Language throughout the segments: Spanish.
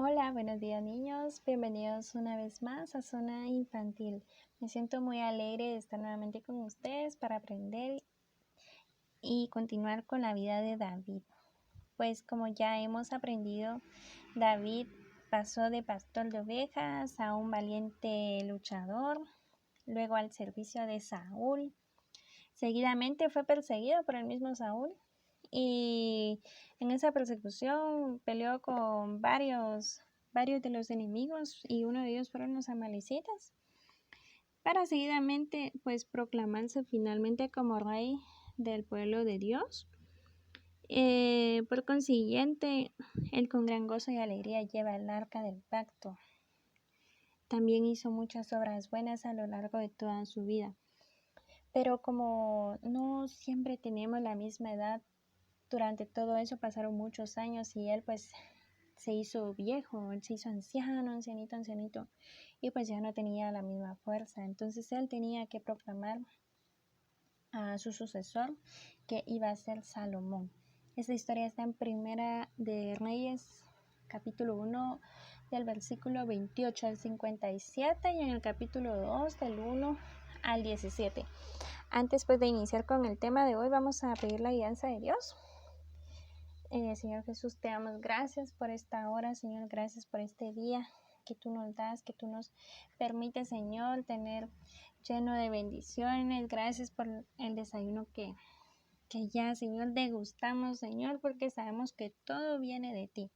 Hola, buenos días niños, bienvenidos una vez más a Zona Infantil. Me siento muy alegre de estar nuevamente con ustedes para aprender y continuar con la vida de David. Pues como ya hemos aprendido, David pasó de pastor de ovejas a un valiente luchador, luego al servicio de Saúl. Seguidamente fue perseguido por el mismo Saúl y en esa persecución peleó con varios de los enemigos y uno de ellos fueron los amalecitas, para seguidamente pues proclamarse finalmente como rey del pueblo de Dios. Por consiguiente, él con gran gozo y alegría lleva el arca del pacto. También hizo muchas obras buenas a lo largo de toda su vida. Pero como no siempre tenemos la misma edad, durante todo eso pasaron muchos años y él pues se hizo viejo, él se hizo anciano, ancianito, y pues ya no tenía la misma fuerza. Entonces él tenía que proclamar a su sucesor, que iba a ser Salomón. Esta historia está en Primera de Reyes, capítulo 1, del versículo 28 al 57 y en el capítulo 2, del 1 al 17. Antes pues de iniciar con el tema de hoy, vamos a pedir la guianza de Dios. Señor Jesús, te damos gracias por esta hora, Señor, gracias por este día que tú nos das, que tú nos permites, Señor, tener lleno de bendiciones. Gracias por el desayuno que ya, Señor, degustamos, Señor, porque sabemos que todo viene de ti.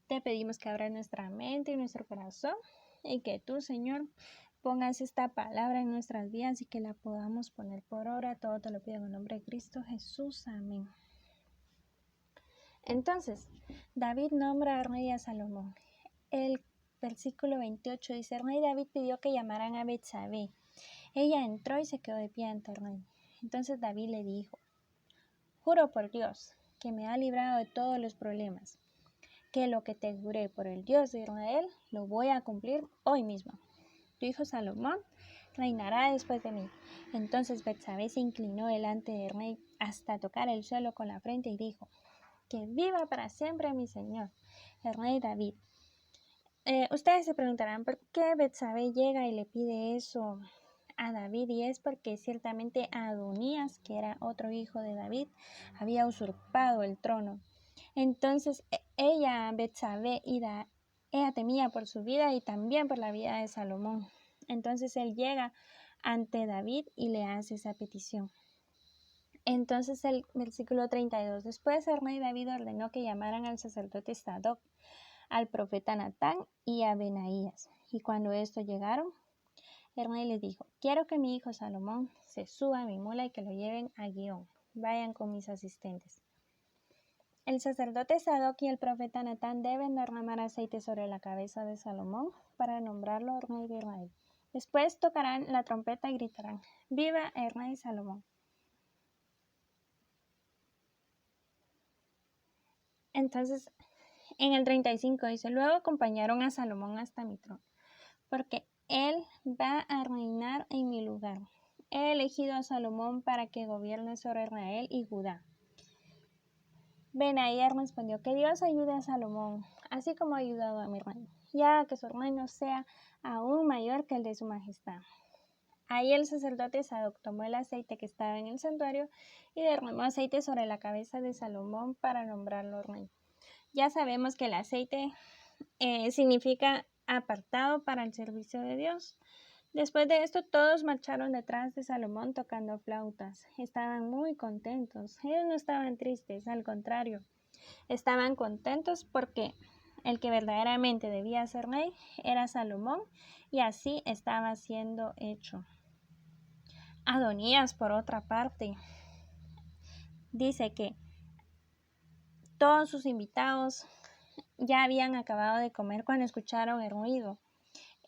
Te pedimos que abras nuestra mente y nuestro corazón y que tú, Señor, pongas esta palabra en nuestras vidas y que la podamos poner por obra. Todo te lo pido en el nombre de Cristo Jesús. Amén. Entonces, David nombra al rey a Salomón. El versículo 28 dice: el rey David pidió que llamaran a Betsabé. Ella entró y se quedó de pie ante el rey. Entonces David le dijo: juro por Dios, que me ha librado de todos los problemas, que lo que te juré por el Dios de Israel, lo voy a cumplir hoy mismo. Tu hijo Salomón reinará después de mí. Entonces Betsabé se inclinó delante del rey hasta tocar el suelo con la frente y dijo: que viva para siempre mi señor, el rey David. Ustedes se preguntarán por qué Betsabé llega y le pide eso a David, y es porque ciertamente Adonías, que era otro hijo de David, había usurpado el trono. Entonces ella, Betsabé, ella temía por su vida y también por la vida de Salomón. Entonces él llega ante David y le hace esa petición. Entonces el versículo 32, después el rey David ordenó que llamaran al sacerdote Sadoc, al profeta Natán y a Benaías. Y cuando estos llegaron, el rey les dijo: quiero que mi hijo Salomón se suba a mi mula y que lo lleven a Gihón. Vayan con mis asistentes. El sacerdote Sadoc y el profeta Natán deben derramar aceite sobre la cabeza de Salomón para nombrarlo rey de Israel. Después tocarán la trompeta y gritarán: ¡viva el rey Salomón! Entonces, en el 35 dice: luego acompañaron a Salomón hasta mi trono, porque él va a reinar en mi lugar. He elegido a Salomón para que gobierne sobre Israel y Judá. Benaías respondió: que Dios ayude a Salomón, así como ha ayudado a mi reino, ya que su reino sea aún mayor que el de su majestad. Ahí el sacerdote Sadoc tomó el aceite que estaba en el santuario y derramó aceite sobre la cabeza de Salomón para nombrarlo rey. Ya sabemos que el aceite significa apartado para el servicio de Dios. Después de esto, todos marcharon detrás de Salomón tocando flautas. Estaban muy contentos. Ellos no estaban tristes, al contrario. Estaban contentos porque el que verdaderamente debía ser rey era Salomón, y así estaba siendo hecho. Adonías, por otra parte, dice que todos sus invitados ya habían acabado de comer cuando escucharon el ruido,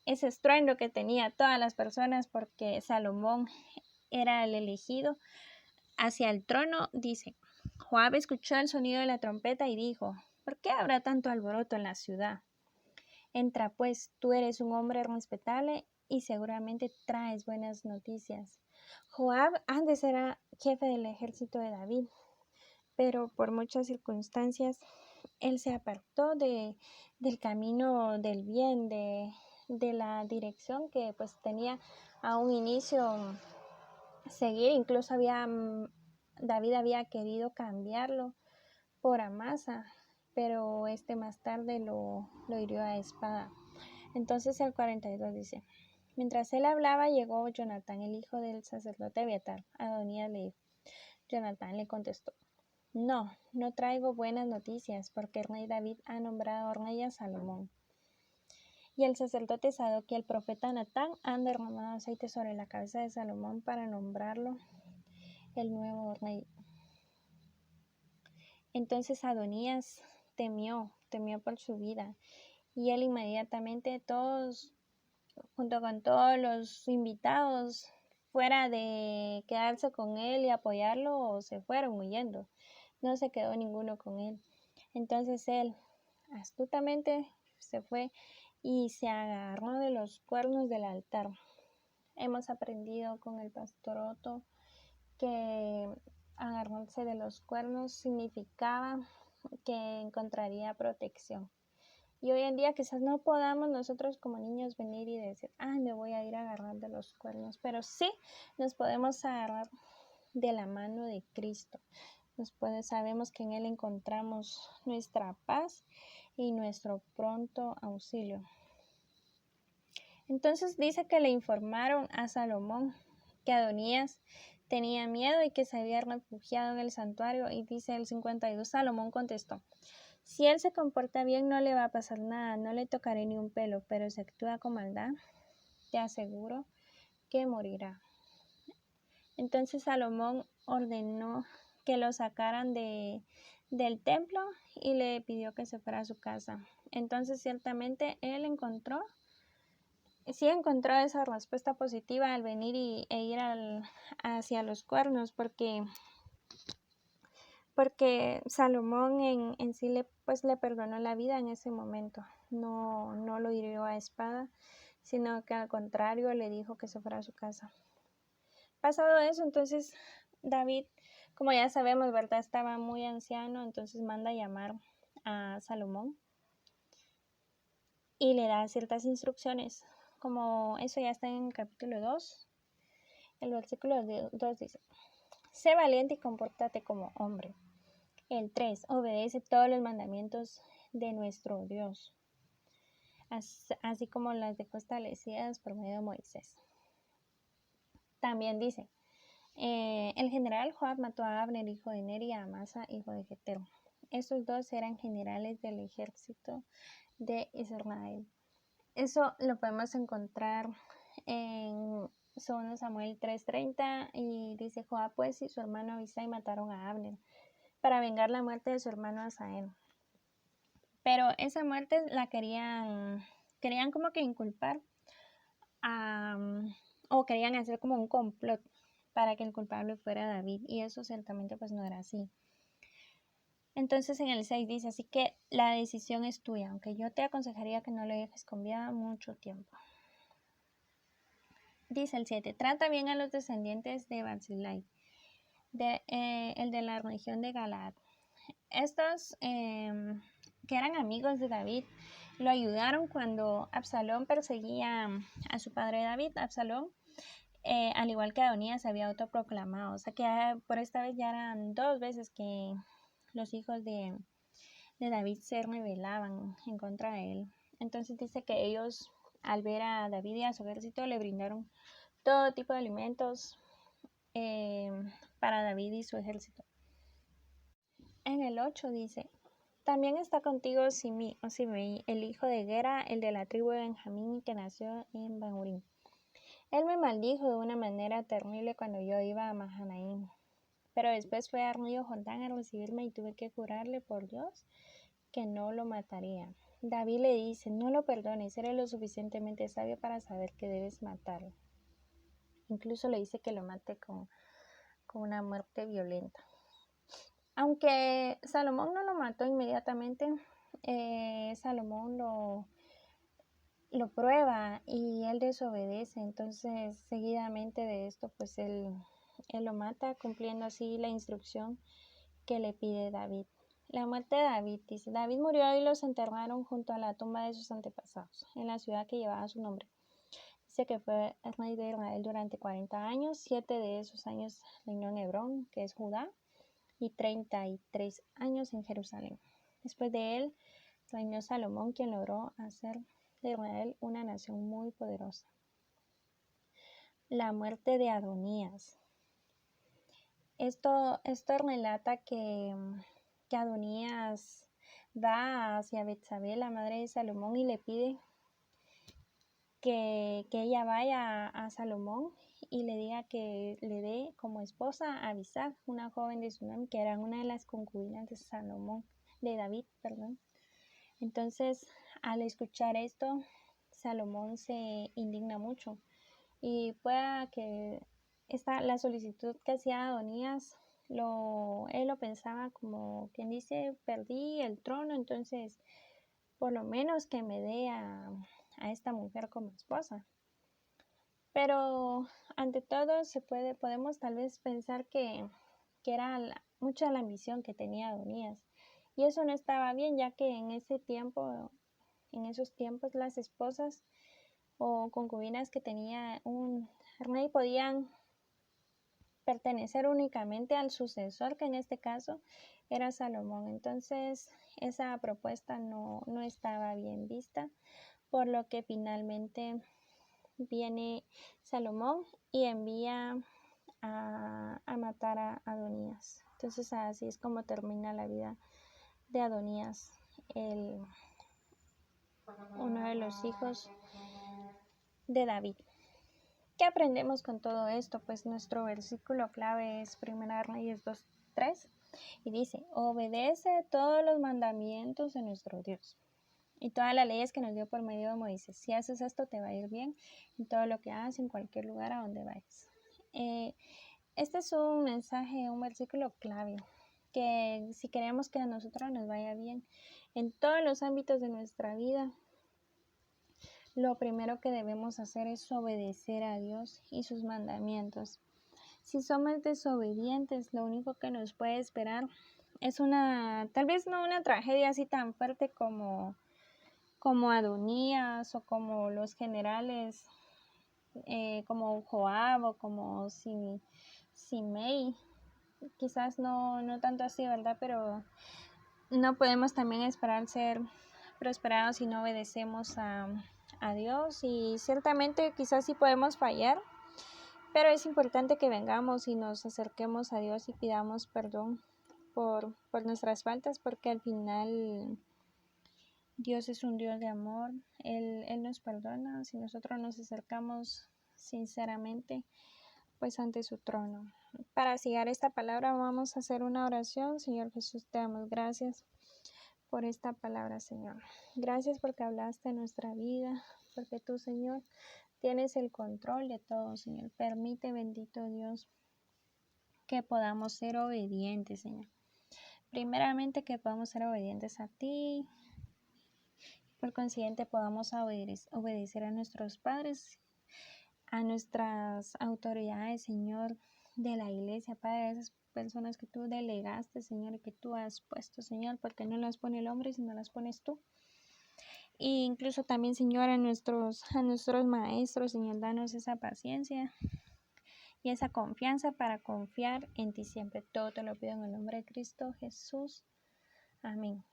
ese estruendo que tenía todas las personas porque Salomón era el elegido hacia el trono. Dice: Joab escuchó el sonido de la trompeta y dijo: ¿por qué habrá tanto alboroto en la ciudad? Entra pues, tú eres un hombre respetable y seguramente traes buenas noticias. Joab antes era jefe del ejército de David, pero por muchas circunstancias él se apartó del camino del bien, de la dirección que pues tenía a un inicio seguir. Incluso David había querido cambiarlo por Amasa, pero más tarde lo hirió a espada. Entonces el 42 dice: mientras él hablaba, llegó Jonatán, el hijo del sacerdote Abiatar. Adonías le dijo. Jonatán le contestó: no traigo buenas noticias, porque el rey David ha nombrado rey a Salomón. Y el sacerdote Sadoc y el profeta Natán han derramado aceite sobre la cabeza de Salomón para nombrarlo el nuevo rey. Entonces Adonías temió por su vida, y él inmediatamente, junto con todos los invitados, fuera de quedarse con él y apoyarlo, se fueron huyendo. No se quedó ninguno con él. Entonces él astutamente se fue y se agarró de los cuernos del altar. Hemos aprendido con el pastor Otto que agarrarse de los cuernos significaba que encontraría protección. Y hoy en día quizás no podamos nosotros como niños venir y decir: me voy a ir a agarrar de los cuernos, pero sí nos podemos agarrar de la mano de Cristo. Sabemos que en Él encontramos nuestra paz y nuestro pronto auxilio. Entonces dice que le informaron a Salomón que Adonías tenía miedo y que se había refugiado en el santuario, y dice el 52, Salomón contestó: si él se comporta bien, no le va a pasar nada, no le tocaré ni un pelo, pero si actúa con maldad, te aseguro que morirá. Entonces Salomón ordenó que lo sacaran del templo y le pidió que se fuera a su casa. Entonces ciertamente él encontró esa respuesta positiva al venir e ir hacia los cuernos, porque Salomón en sí le perdonó la vida en ese momento. No lo hirió a espada, sino que al contrario le dijo que se fuera a su casa. Pasado eso, entonces David, como ya sabemos, ¿verdad?, estaba muy anciano, entonces manda a llamar a Salomón y le da ciertas instrucciones, como eso ya está en el capítulo 2. El versículo 2 dice: sé valiente y compórtate como hombre. El 3, obedece todos los mandamientos de nuestro Dios, así como las dejó establecidas por medio de Moisés. También dice: el general Joab mató a Abner, hijo de Ner, y a Amasa, hijo de Jetero. Estos dos eran generales del ejército de Israel. Eso lo podemos encontrar en 2 Samuel 3:30, y dice: Joab pues y su hermano Abisai mataron a Abner para vengar la muerte de su hermano Asael. Pero esa muerte la querían como que inculpar o querían hacer como un complot para que el culpable fuera David, y eso ciertamente pues no era así. Entonces en el 6 dice: así que la decisión es tuya, aunque yo te aconsejaría que no le dejes con vida mucho tiempo. Dice el 7: trata bien a los descendientes de Barzillai, el de la región de Galaad. Estos que eran amigos de David lo ayudaron cuando Absalón perseguía a su padre David. Absalón, al igual que Adonías, se había autoproclamado. O sea que por esta vez ya eran 2 veces que los hijos de David se rebelaban en contra de él. Entonces dice que ellos, al ver a David y a su ejército, le brindaron todo tipo de alimentos para David y su ejército. En el 8 dice: también está contigo Simei, el hijo de Gera, el de la tribu de Benjamín, que nació en Bahurim. Él me maldijo de una manera terrible cuando yo iba a Mahanaim, pero después fue al río Jordán a recibirme y tuve que jurarle por Dios que no lo mataría. David le dice: no lo perdones, eres lo suficientemente sabio para saber que debes matarlo. Incluso le dice que lo mate con una muerte violenta. Aunque Salomón no lo mató inmediatamente, Salomón lo prueba y él desobedece. Entonces seguidamente de esto pues él lo mata, cumpliendo así la instrucción que le pide David. La muerte de David, dice, David murió y los enterraron junto a la tumba de sus antepasados, en la ciudad que llevaba su nombre. Dice que fue el rey de Israel durante 40 años, 7 de esos años reinó en Hebrón, que es Judá, y 33 años en Jerusalén. Después de él reinó Salomón, quien logró hacer de Israel una nación muy poderosa. La muerte de Adonías. Esto relata que Adonías va hacia Betsabé, la madre de Salomón, y le pide que ella vaya a Salomón y le diga que le dé como esposa a Abisag, una joven de Sunam, que era una de las concubinas de David, perdón. Entonces, al escuchar esto, Salomón se indigna mucho y pueda que la solicitud que hacía Adonías, él lo pensaba como quien dice, perdí el trono, entonces por lo menos que me dé a esta mujer como esposa. Pero ante todo podemos tal vez pensar que era mucha la ambición que tenía Adonías, y eso no estaba bien, ya que en esos tiempos las esposas o concubinas que tenía un rey podían pertenecer únicamente al sucesor, que en este caso era Salomón. Entonces esa propuesta no estaba bien vista, por lo que finalmente viene Salomón y envía a matar a Adonías. Entonces así es como termina la vida de Adonías, uno de los hijos de David. ¿Qué aprendemos con todo esto? Pues nuestro versículo clave es 1 Reyes 2:3 y dice: obedece todos los mandamientos de nuestro Dios y todas las leyes que nos dio por medio de Moisés. Si haces esto, te va a ir bien en todo lo que hagas, en cualquier lugar a donde vayas. Este es un mensaje, un versículo clave, que si queremos que a nosotros nos vaya bien en todos los ámbitos de nuestra vida, lo primero que debemos hacer es obedecer a Dios y sus mandamientos. Si somos desobedientes, lo único que nos puede esperar es tal vez no una tragedia así tan fuerte como Adonías o como los generales, como Joab o como Simei, quizás no tanto así, ¿verdad? Pero no podemos también esperar ser prosperados si no obedecemos a Dios, y ciertamente quizás sí podemos fallar, pero es importante que vengamos y nos acerquemos a Dios y pidamos perdón por nuestras faltas, porque al final Dios es un Dios de amor. Él nos perdona si nosotros nos acercamos sinceramente pues ante su trono. Para sellar esta palabra vamos a hacer una oración. Señor Jesús, te damos gracias por esta palabra, Señor. Gracias porque hablaste en nuestra vida, porque tú, Señor, tienes el control de todo, Señor. Permite, bendito Dios, que podamos ser obedientes, Señor. Primeramente, que podamos ser obedientes a ti. Por consiguiente, podamos obedecer a nuestros padres, a nuestras autoridades, Señor, de la iglesia, Padre, a esas personas que tú delegaste, Señor, y que tú has puesto, Señor, porque no las pone el hombre, sino las pones tú. E incluso también, Señor, a nuestros maestros, Señor, danos esa paciencia y esa confianza para confiar en ti siempre. Todo te lo pido en el nombre de Cristo Jesús. Amén.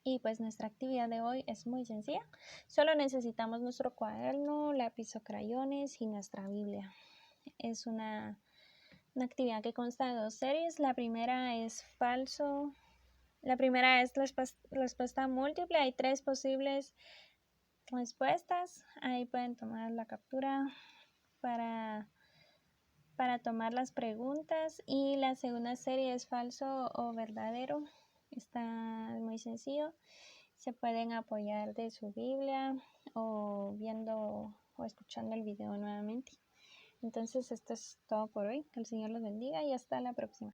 Y pues nuestra actividad de hoy es muy sencilla. Solo necesitamos nuestro cuaderno, lápiz o crayones y nuestra Biblia. Es una actividad que consta de 2 series. La primera es falso. La primera es respuesta múltiple. Hay 3 posibles respuestas. Ahí pueden tomar la captura para tomar las preguntas. Y la segunda serie es falso o verdadero. Está muy sencillo. Se pueden apoyar de su Biblia o viendo o escuchando el video nuevamente. Entonces esto es todo por hoy. Que el Señor los bendiga y hasta la próxima.